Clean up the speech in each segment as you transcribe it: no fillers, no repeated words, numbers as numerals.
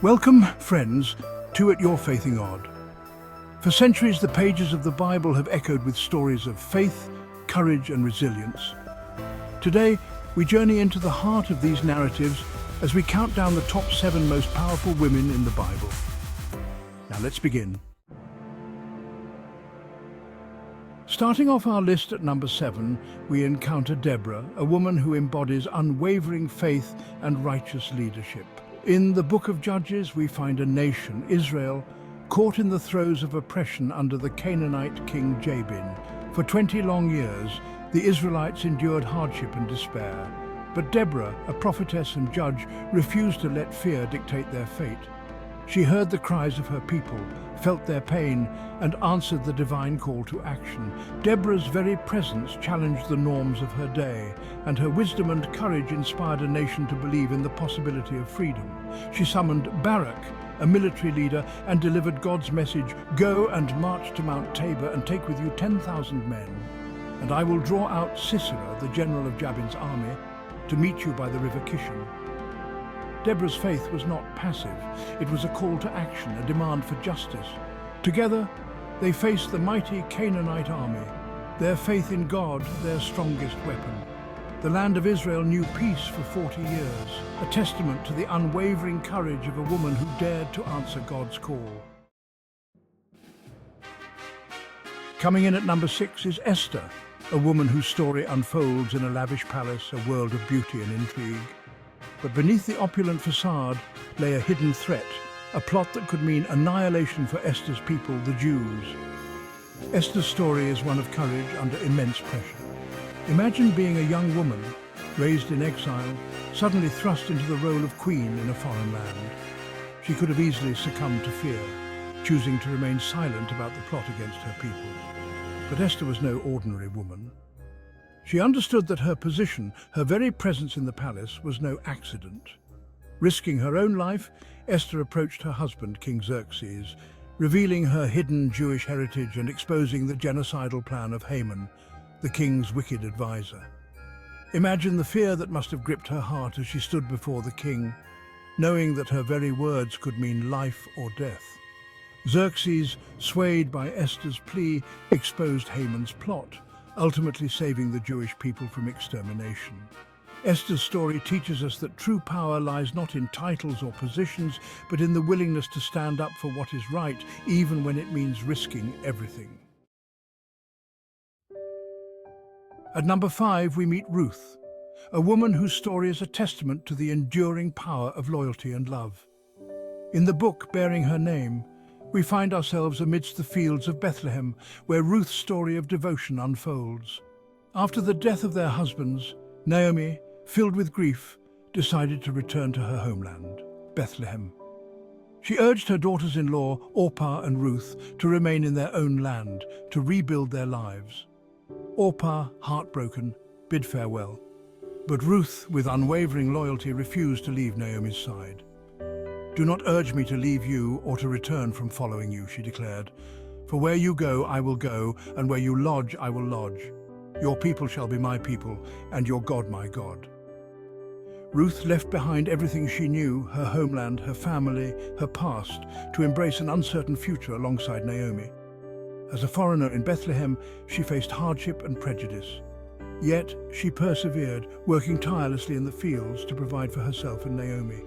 Welcome, friends, to At Your Faithing Odd. For centuries, the pages of the Bible have echoed with stories of faith, courage, and resilience. Today, we journey into the heart of these narratives as we count down the top 7 most powerful women in the Bible. Now let's begin. Starting off our list at number 7, we encounter Deborah, a woman who embodies unwavering faith and righteous leadership. In the book of Judges, we find a nation, Israel, caught in the throes of oppression under the Canaanite king Jabin. For 20 long years, the Israelites endured hardship and despair. But Deborah, a prophetess and judge, refused to let fear dictate their fate. She heard the cries of her people, felt their pain, and answered the divine call to action. Deborah's very presence challenged the norms of her day, and her wisdom and courage inspired a nation to believe in the possibility of freedom. She summoned Barak, a military leader, and delivered God's message, "Go and march to Mount Tabor and take with you 10,000 men, and I will draw out Sisera, the general of Jabin's army, to meet you by the river Kishon." Deborah's faith was not passive. It was a call to action, a demand for justice. Together, they faced the mighty Canaanite army, their faith in God their strongest weapon. The land of Israel knew peace for 40 years, a testament to the unwavering courage of a woman who dared to answer God's call. Coming in at number 6 is Esther, a woman whose story unfolds in a lavish palace, a world of beauty and intrigue. But beneath the opulent facade lay a hidden threat, a plot that could mean annihilation for Esther's people, the Jews. Esther's story is one of courage under immense pressure. Imagine being a young woman, raised in exile, suddenly thrust into the role of queen in a foreign land. She could have easily succumbed to fear, choosing to remain silent about the plot against her people. But Esther was no ordinary woman. She understood that her position, her very presence in the palace, was no accident. Risking her own life, Esther approached her husband, King Xerxes, revealing her hidden Jewish heritage and exposing the genocidal plan of Haman, the king's wicked advisor. Imagine the fear that must have gripped her heart as she stood before the king, knowing that her very words could mean life or death. Xerxes, swayed by Esther's plea, exposed Haman's plot, ultimately saving the Jewish people from extermination. Esther's story teaches us that true power lies not in titles or positions, but in the willingness to stand up for what is right, even when it means risking everything. At number 5, we meet Ruth, a woman whose story is a testament to the enduring power of loyalty and love. In the book bearing her name, we find ourselves amidst the fields of Bethlehem, where Ruth's story of devotion unfolds. After the death of their husbands, Naomi, filled with grief, decided to return to her homeland, Bethlehem. She urged her daughters-in-law, Orpah and Ruth, to remain in their own land, to rebuild their lives. Orpah, heartbroken, bid farewell. But Ruth, with unwavering loyalty, refused to leave Naomi's side. "Do not urge me to leave you or to return from following you," she declared. "For where you go, I will go, and where you lodge, I will lodge. Your people shall be my people, and your God my God." Ruth left behind everything she knew, her homeland, her family, her past, to embrace an uncertain future alongside Naomi. As a foreigner in Bethlehem, she faced hardship and prejudice. Yet she persevered, working tirelessly in the fields to provide for herself and Naomi.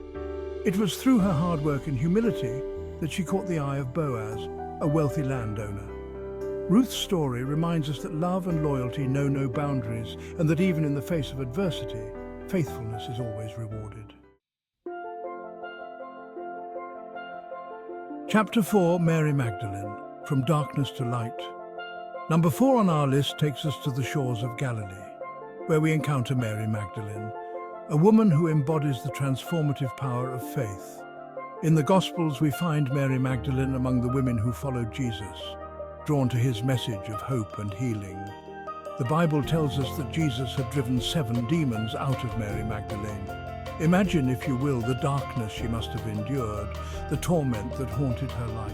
It was through her hard work and humility that she caught the eye of Boaz, a wealthy landowner. Ruth's story reminds us that love and loyalty know no boundaries, and that even in the face of adversity, faithfulness is always rewarded. Chapter 4, Mary Magdalene, From Darkness to Light. Number 4 on our list takes us to the shores of Galilee, where we encounter Mary Magdalene, a woman who embodies the transformative power of faith. In the Gospels, we find Mary Magdalene among the women who followed Jesus, drawn to his message of hope and healing. The Bible tells us that Jesus had driven 7 demons out of Mary Magdalene. Imagine, if you will, the darkness she must have endured, the torment that haunted her life.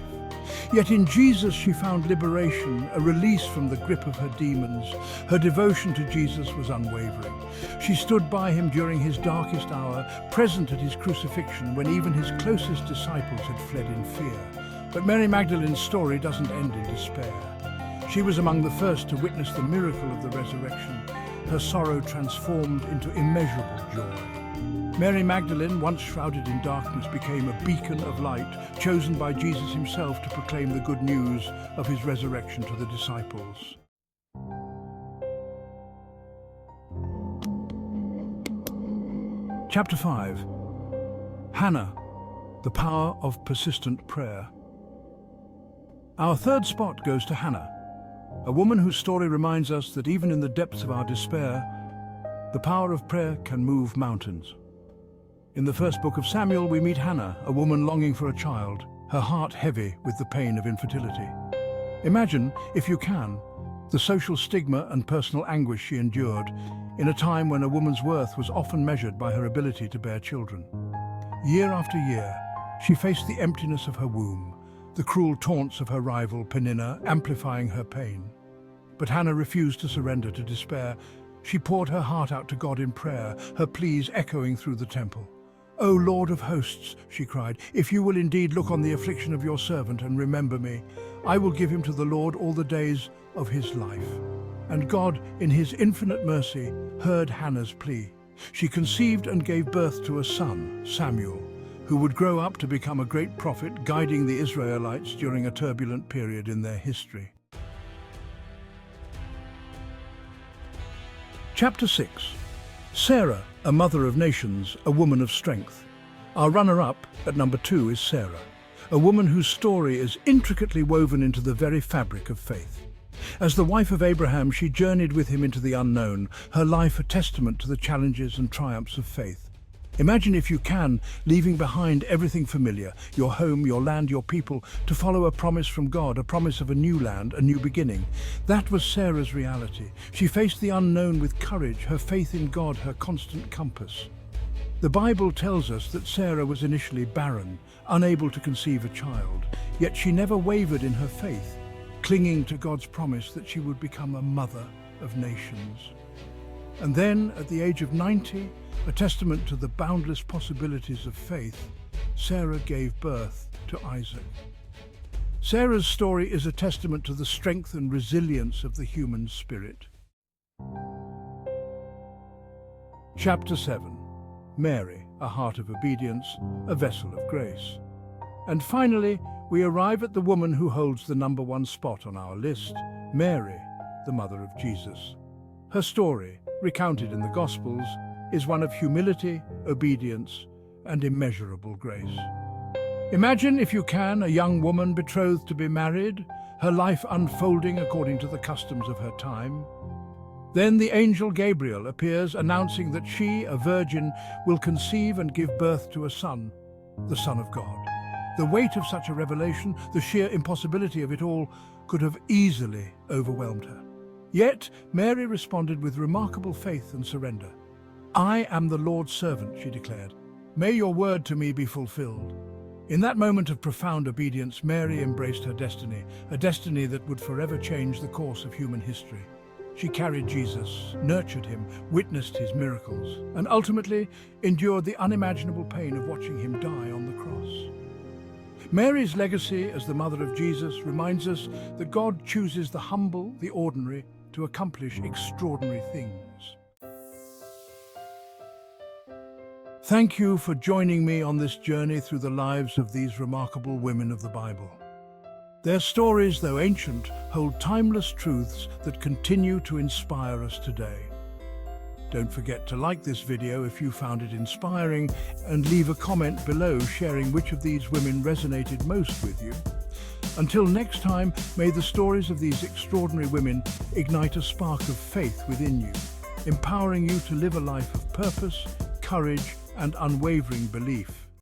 Yet in Jesus she found liberation, a release from the grip of her demons. Her devotion to Jesus was unwavering. She stood by him during his darkest hour, present at his crucifixion when even his closest disciples had fled in fear. But Mary Magdalene's story doesn't end in despair. She was among the first to witness the miracle of the resurrection, her sorrow transformed into immeasurable joy. Mary Magdalene, once shrouded in darkness, became a beacon of light, chosen by Jesus himself to proclaim the good news of his resurrection to the disciples. Chapter 5. Hannah, the power of persistent prayer. Our third spot goes to Hannah, a woman whose story reminds us that even in the depths of our despair, the power of prayer can move mountains. In the first book of Samuel, we meet Hannah, a woman longing for a child, her heart heavy with the pain of infertility. Imagine, if you can, the social stigma and personal anguish she endured in a time when a woman's worth was often measured by her ability to bear children. Year after year, she faced the emptiness of her womb, the cruel taunts of her rival Peninnah amplifying her pain. But Hannah refused to surrender to despair. She poured her heart out to God in prayer, her pleas echoing through the temple. "O Lord of hosts," she cried, "if you will indeed look on the affliction of your servant and remember me, I will give him to the Lord all the days of his life." And God, in his infinite mercy, heard Hannah's plea. She conceived and gave birth to a son, Samuel, who would grow up to become a great prophet, guiding the Israelites during a turbulent period in their history. Chapter 6. Sarah, a mother of nations, a woman of strength. Our runner-up at number 2 is Sarah, a woman whose story is intricately woven into the very fabric of faith. As the wife of Abraham, she journeyed with him into the unknown, her life a testament to the challenges and triumphs of faith. Imagine, if you can, leaving behind everything familiar, your home, your land, your people, to follow a promise from God, a promise of a new land, a new beginning. That was Sarah's reality. She faced the unknown with courage, her faith in God her constant compass. The Bible tells us that Sarah was initially barren, unable to conceive a child, yet she never wavered in her faith, clinging to God's promise that she would become a mother of nations. And then, at the age of 90, a testament to the boundless possibilities of faith, Sarah gave birth to Isaac. Sarah's story is a testament to the strength and resilience of the human spirit. Chapter 7. Mary, a heart of obedience, a vessel of grace. And finally, we arrive at the woman who holds the number 1 spot on our list, Mary, the mother of Jesus. Her story, recounted in the Gospels, is one of humility, obedience, and immeasurable grace. Imagine, if you can, a young woman betrothed to be married, her life unfolding according to the customs of her time. Then the angel Gabriel appears, announcing that she, a virgin, will conceive and give birth to a son, the Son of God. The weight of such a revelation, the sheer impossibility of it all, could have easily overwhelmed her. Yet Mary responded with remarkable faith and surrender. "I am the Lord's servant," she declared. "May your word to me be fulfilled." In that moment of profound obedience, Mary embraced her destiny, a destiny that would forever change the course of human history. She carried Jesus, nurtured him, witnessed his miracles, and ultimately endured the unimaginable pain of watching him die on the cross. Mary's legacy as the mother of Jesus reminds us that God chooses the humble, the ordinary, to accomplish extraordinary things. Thank you for joining me on this journey through the lives of these remarkable women of the Bible. Their stories, though ancient, hold timeless truths that continue to inspire us today. Don't forget to like this video if you found it inspiring, and leave a comment below sharing which of these women resonated most with you. Until next time, may the stories of these extraordinary women ignite a spark of faith within you, empowering you to live a life of purpose, courage, and unwavering belief.